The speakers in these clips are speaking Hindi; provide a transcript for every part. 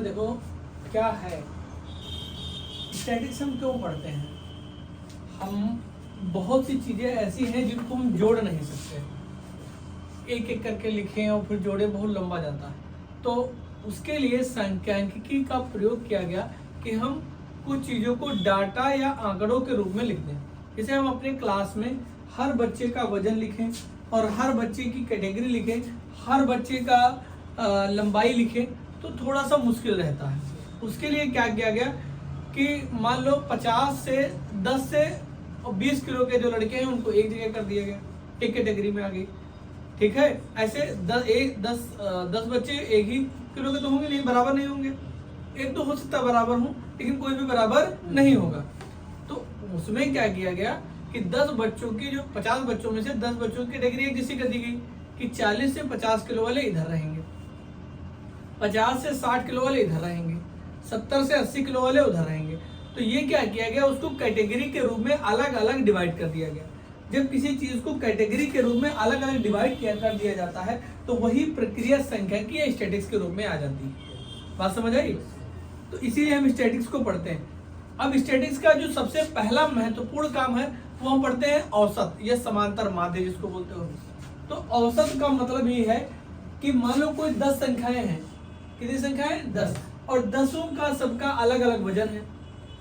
देखो क्या है, स्टैटिक्स हम क्यों पढ़ते हैं? हम बहुत सी चीज़ें ऐसी हैं जिनको हम जोड़ नहीं सकते, एक एक करके लिखें और फिर जोड़े बहुत लंबा जाता है। तो उसके लिए सांख्यिकी का प्रयोग किया गया कि हम कुछ चीज़ों को डाटा या आंकड़ों के रूप में लिख दें। जैसे हम अपने क्लास में हर बच्चे का वजन लिखें और हर बच्चे की कैटेगरी लिखें, हर बच्चे का लंबाई लिखें, तो थोड़ा सा मुश्किल रहता है। उसके लिए क्या किया गया कि मान लो 10 से 20 किलो के जो लड़के हैं उनको एक जगह कर दिया गया, एक कैटेगरी में आ गई। ठीक है, ऐसे 10 बच्चे एक ही किलो के तो होंगे नहीं, बराबर नहीं होंगे। एक तो हो सकता है बराबर हो, लेकिन कोई भी बराबर नहीं होगा। तो उसमें क्या किया गया कि 10 बच्चों की, जो 50 बच्चों में से 10 बच्चों की कैटेगरी एक जैसी कर दी गई कि 40 से 50 किलो वाले इधर रहेंगे, 50 से 60 किलो वाले इधर रहेंगे, 70 से 80 किलो वाले उधर रहेंगे। तो ये क्या किया गया, उसको कैटेगरी के रूप में अलग अलग डिवाइड कर दिया गया। जब किसी चीज को कैटेगरी के रूप में अलग अलग डिवाइड कर दिया जाता है तो वही प्रक्रिया सांख्यिकी या स्टैटिक्स के रूप में आ जाती है। बात समझ आई? तो इसीलिए हम स्टैटिक्स को पढ़ते हैं। अब स्टैटिक्स का जो सबसे पहला महत्वपूर्ण काम है वो हम पढ़ते हैं औसत या समांतर माध्य जिसको बोलते हो। तो औसत का मतलब ये है कि मान लो कोई 10 संख्याएं हैं, कितनी संख्याएं? 10, और 10 का सबका अलग अलग वजन है।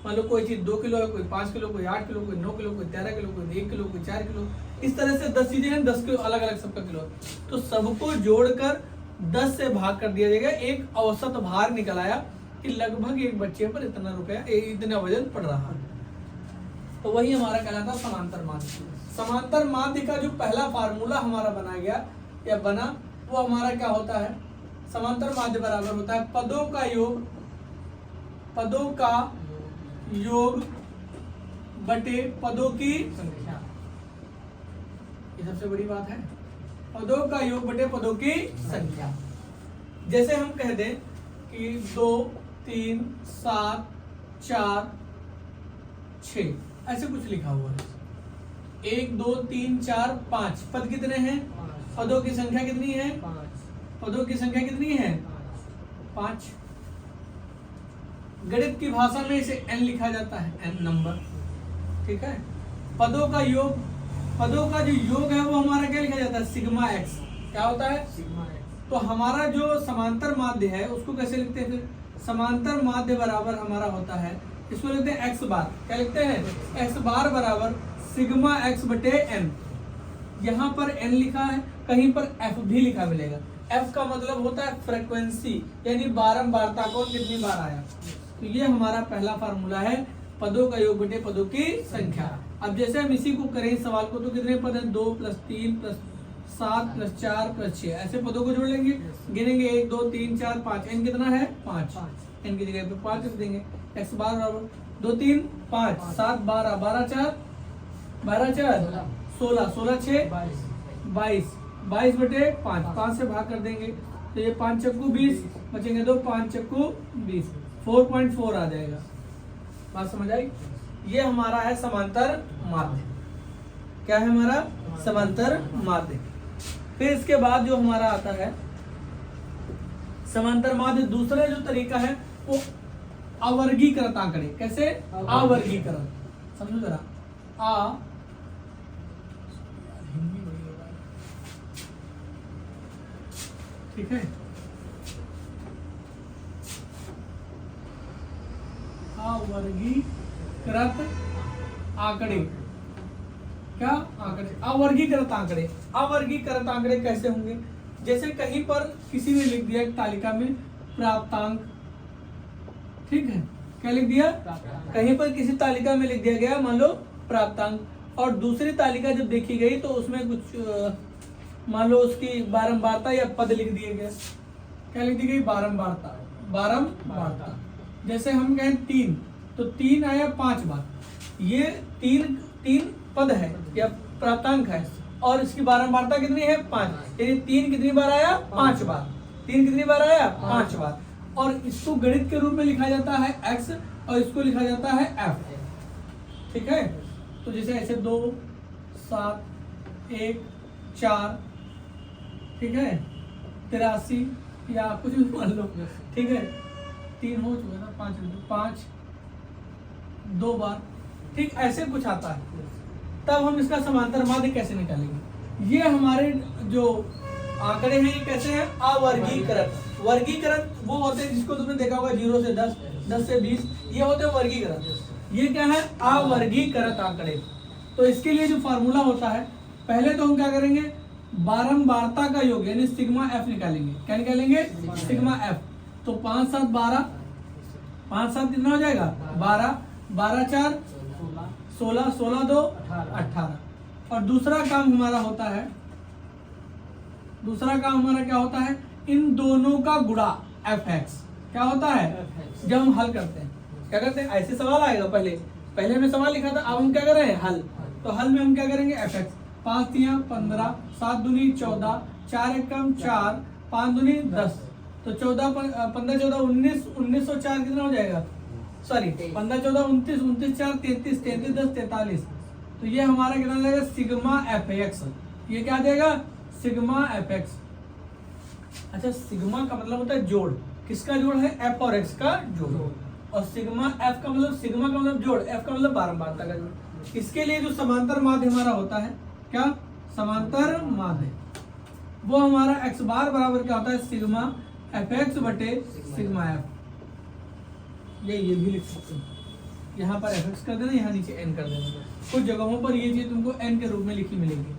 मान लो कोई चीज 2 किलो है, कोई 5 किलो, कोई 8 किलो, कोई 9 किलो, कोई 13 किलो, कोई 1 किलो, कोई 4 किलो, इस तरह से 10 चीजें हैं, 10 किलो अलग अलग सबका किलो। तो सबको जोड़कर 10 से भाग कर दिया जाएगा, एक औसत भार निकल आया कि लगभग एक बच्चे पर इतना रुपया, इतना वजन पड़ रहा है। तो वही हमारा कहलाता समांतर माध्य। समांतर माध्य का जो पहला फार्मूला हमारा बना गया या बना, वो हमारा क्या होता है? समांतर माध्य बराबर होता है पदों का योग बटे पदों की संख्या। ये सबसे बड़ी बात है, पदों का योग बटे पदों की संख्या। जैसे हम कह दें कि 2, 3, 7, 4, 6 ऐसे कुछ लिखा हुआ है। 1, 2, 3, 4, 5 पद कितने हैं? पदों की संख्या कितनी है? पदों की संख्या कितनी है? 5। गणित की भाषा में इसे n लिखा जाता है, n नंबर। ठीक है, पदों का जो योग है वो हमारा क्या लिखा जाता है? Sigma x। क्या होता है? Sigma x। तो हमारा जो समांतर माध्य है उसको कैसे लिखते हैं? समांतर माध्य बराबर हमारा होता है, इसको लिखते हैं x बार। क्या लिखते हैं? x बार बराबर सिग्मा x बटे n। यहाँ पर n लिखा है, कहीं पर f भी लिखा मिलेगा। f का मतलब होता है फ्रीक्वेंसी, यानी बारंबारता, कौन कितनी बार आया। तो ये हमारा पहला फार्मूला है, पदों का योग बटे पदों की संख्या। अब जैसे हम इसी को करें सवाल को, तो कितने पद हैं? 2 + 3 + 7 + 4 + 6 ऐसे पदों को जोड़ लेंगे, गिनेंगे 1, 2, 3, 4, 5। n कितना है? 5। n की जगह पे 5 रख देंगे। x बार बराबर 2, 3, 5, 7, 12, 12, 4, 16, 16, 6, 22, 22 बटे 5, 5 से भाग कर देंगे तो ये 5 चक्कू 20, बचेंगे 2, 5 चक्कू 20, 4.4 आ जाएगा। बात समझ आई? ये हमारा है समांतर माध्य। क्या है हमारा? समांतर माध्य। फिर इसके बाद जो हमारा आता है समांतर माध्य, दूसरा जो तरीका है वो अवर्गीकृत आंकड़े। कैसे? अवर्गीकरण। समझो जरा, ठीक है, अवर्गीकृत आंकड़े। क्या आंकड़े? अवर्गीकृत आंकड़े। अवर्गीकृत आंकड़े कैसे होंगे? जैसे कहीं पर किसी ने लिख दिया तालिका में प्राप्तांक, ठीक है, क्या लिख दिया? कहीं पर किसी तालिका में लिख दिया गया मान लो प्राप्तांक, और दूसरी तालिका जब देखी गई तो उसमें कुछ मान लो उसकी बारंबारता या पद लिख दिए गए। क्या लिख दी गई? बारंबारता। जैसे हम कहें 3, तो 3 आया 5 बार। ये 3 पद है या प्राप्तांक है, और इसकी बारंबारता कितनी है? 5। यानी 3 कितनी बार आया? 5 बार। 3 कितनी बार आया? 5 बार। और इसको गणित के रूप में लिखा जाता है x, और इसको लिखा जाता है f। ठीक है, तो जैसे ऐसे 2, 7, 1, 4, ठीक है, 83 या कुछ भी मान लो, ठीक है, 3 हो चुका ना, 5 2 बार, ठीक ऐसे कुछ आता है। तब हम इसका समांतर माध्य कैसे निकालेंगे? ये हमारे जो आंकड़े हैं ये कैसे हैं? अवर्गीकृत। वर्गीकृत वो होते हैं जिसको तुमने देखा होगा 0 से 10, 10 से 20, ये होते हैं वर्गीकृत। ये क्या है? अवर्गीकृत आंकड़े। तो इसके लिए जो फार्मूला होता है, पहले तो हम क्या करेंगे, बारंबारता का योग यानी सिग्मा एफ निकालेंगे। क्या निकालेंगे? Sigma F. तो 5 7 12, 5 7 कितना हो जाएगा? 12, 12 4 16, 16 2 18। और दूसरा काम हमारा होता है, दूसरा काम हमारा क्या होता है? इन दोनों का गुणा एफ एक्स। क्या होता है? जब हम हल करते हैं क्या करते हैं? ऐसे सवाल आएगा, पहले हमने सवाल लिखा था, अब हम क्या कर रहे हैं? हल। तो हल में हम क्या करेंगे? F x. 5 3 15, 7 दूनी 14, 4 1 4, 5 दूनी 10। तो 14 15 14 19, 19 और 4 कितना हो जाएगा? सॉरी 15 14 29, 29 4 33, 33 10 43। तो ये हमारा कितना जाएगा? Sigma F x. ये क्या देगा? Sigma F x. अच्छा, सिग्मा का मतलब होता है जोड़। किसका जोड़ है? एफ और एक्स का जोड़। और सिग्मा एफ का मतलब, सिग्मा का मतलब जोड़, एफ का मतलब बारंबारता का जोड़। इसके लिए जो समांतर माध्य हमारा होता है, क्या? समांतर माध्य, वो हमारा एक्स बार बराबर क्या होता है? सिग्मा एफ एक्स बटे सिग्मा एफ। ये भी लिख सकते हैं, यहाँ पर एफ एक्स कर देना, यहाँ नीचे एन कर देना। कुछ जगहों पर ये चीज तुमको एन के रूप में लिखी मिलेगी,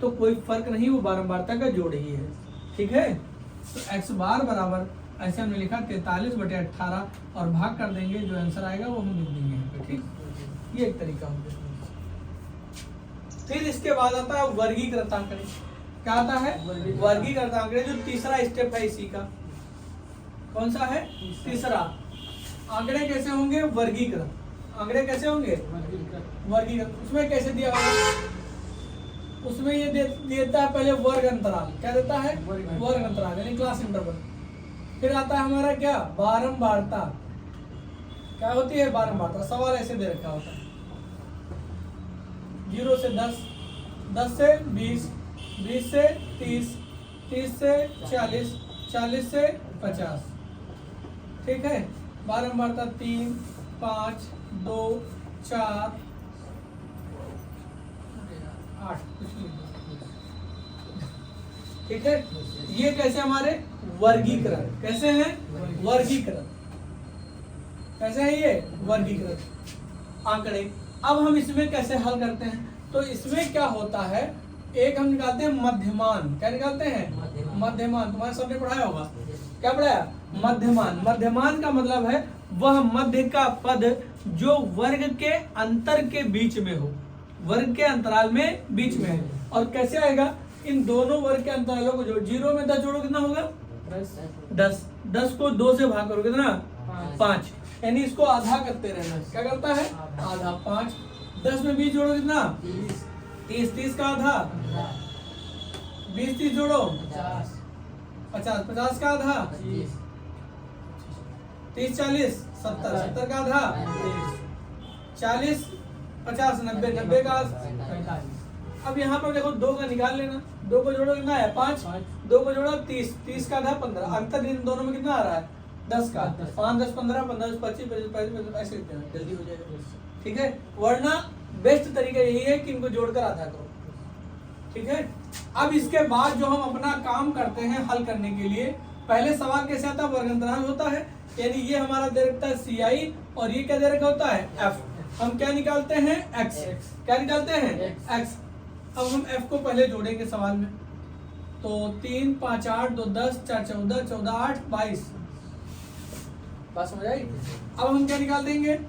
तो कोई फर्क नहीं, वो बारंबारता का जोड़ ही है। ठीक है, तो एक्स बार बराबर ऐसे हमने लिखा 43 बटे 18 और भाग कर देंगे, जो आंसर आएगा वो हम लिख देंगे यहाँ पे। ठीक, ये एक तरीका हो गया। फिर इसके बाद आता है वर्गीकृत आंकड़े। क्या आता है? वर्गीकृत आंकड़े। जो तीसरा स्टेप है इसी का, कौन सा है? तीसरा। आंकड़े कैसे होंगे? वर्गीकृत। आंकड़े कैसे होंगे? वर्गीकृत। उसमें कैसे दिया होगा? उसमें ये देता है पहले वर्ग अंतराल। क्या देता है? वर्ग अंतराल यानी क्लास इंटरवल। फिर आता है हमारा क्या? बारंबारता। क्या होती है बारंबारता? सवाल ऐसे दे रखा होता है 0 से 10, 10 से 20, 20 से 30, 30 से 40, 40 से 50। ठीक है, बारंबारता 3 5 2 4 8। ठीक है, ये कैसे हमारे वर्गीकृत, कैसे हैं? वर्गीकृत। कैसे है ये? वर्गीकृत आंकड़े। अब हम इसमें कैसे हल करते हैं? तो इसमें क्या होता है, एक हम निकालते हैं मध्यमान। क्या निकालते हैं? मध्यमान। तुम्हारे सबने पढ़ाया होगा, क्या पढ़ाया? मध्यमान। मध्यमान का मतलब है वह मध्य का पद जो वर्ग के अंतर के बीच में हो, वर्ग के अंतराल में बीच में है। और कैसे आएगा? इन दोनों वर्ग के अंतरालों को जोड़, 0 में 10 जोड़ो कितना होगा? 10। 10 को 2 से भाग करो कितना? 5। यानी इसको आधा करते रहना। क्या करता है? आधा। 5 10 में 20 जोड़ो कितना? 30। 30 का आधा 20, 30 जोड़ो 50। 50 का आधा 30, 40 70। 70 का आधा 40, 50 90। 90 का 45। अब यहाँ पर देखो 2 का निकाल लेना। 2 को जोड़ो कितना है? 5। 2 को जोड़ो 30। 30 का आधा 15। अंतर इन दोनों में कितना आ रहा है? 10 का। 5 10 15, 15 10 25, 25 25, ऐसे लिखते हैं, जल्दी हो जाएगा। ठीक है, वरना बेस्ट तरीका यही है कि इनको जोड़कर आधा करो। ठीक है, अब इसके बाद जो हम अपना काम करते हैं हल करने के लिए, पहले सवाल कैसे आता है? वर्ग अंतराल होता है, यानी ये हमारा दे रखता है CI और ये क्या दे रखा होता है? F। हम क्या निकालते हैं? X। क्या निकालते हैं? X। अब हम F को पहले जोड़ेंगे सवाल में, तो 3 5 8 2 10 4 14 14 8 22। बात समझ आई? अब हम क्या निकाल देंगे?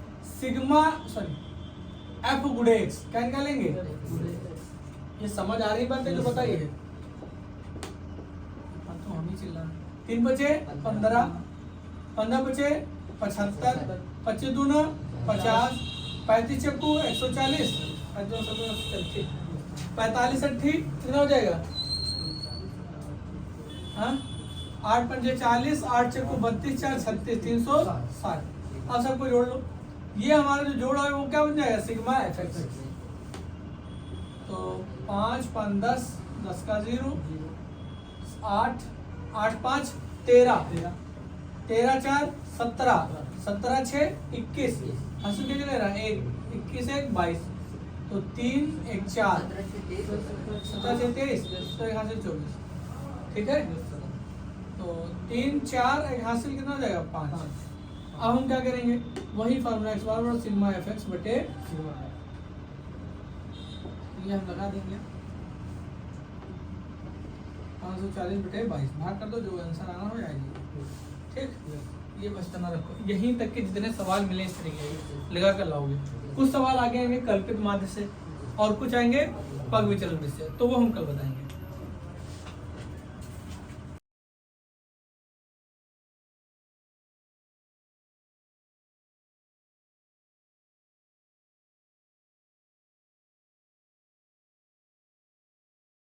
सिग्मा F गुणे X। क्या निकालेंगे? ये समझ आ रही बात है? जो बताइए। तो हम ही चिल्ला 3 बचे 15, 15 बचे 75, 25 दूना 50, 35 चक्कू 140, 45 80 कितना हो जाएगा? हाँ, 8 पंजे 40, 8 चक्कू 32, 4 36, 360। अब सबको जोड़ लो। ये हमारा जो जोड़ा है वो क्या बन जाएगा? Sigma F x. तो 5 5 10, 10 का 0, 8 8 5 13, 13 4 17, 17 6 21, हासिल क्या ले रहा है 1, 21 1 22, तो 3 1 4, 17 6 23, तो एक हासिल 24, ठीक है। तो 3 4 एक हासिल कितना हो जाएगा 5। अब हम क्या करेंगे, वही फार्मूला x बराबर सिग्मा एफ एक्स बटे ये हम लगा देंगे 540 बटे 22, भाग कर दो, जो आंसर आना हो जाएगी, ठीक। ये बस तना रखो, यहीं तक के जितने सवाल मिले इस तरीके के लगा कर लाओगे। कुछ सवाल आगे आएंगे कल्पित माध्य से और कुछ आएंगे पग विचलन से, तो वो हम कल बताएंगे।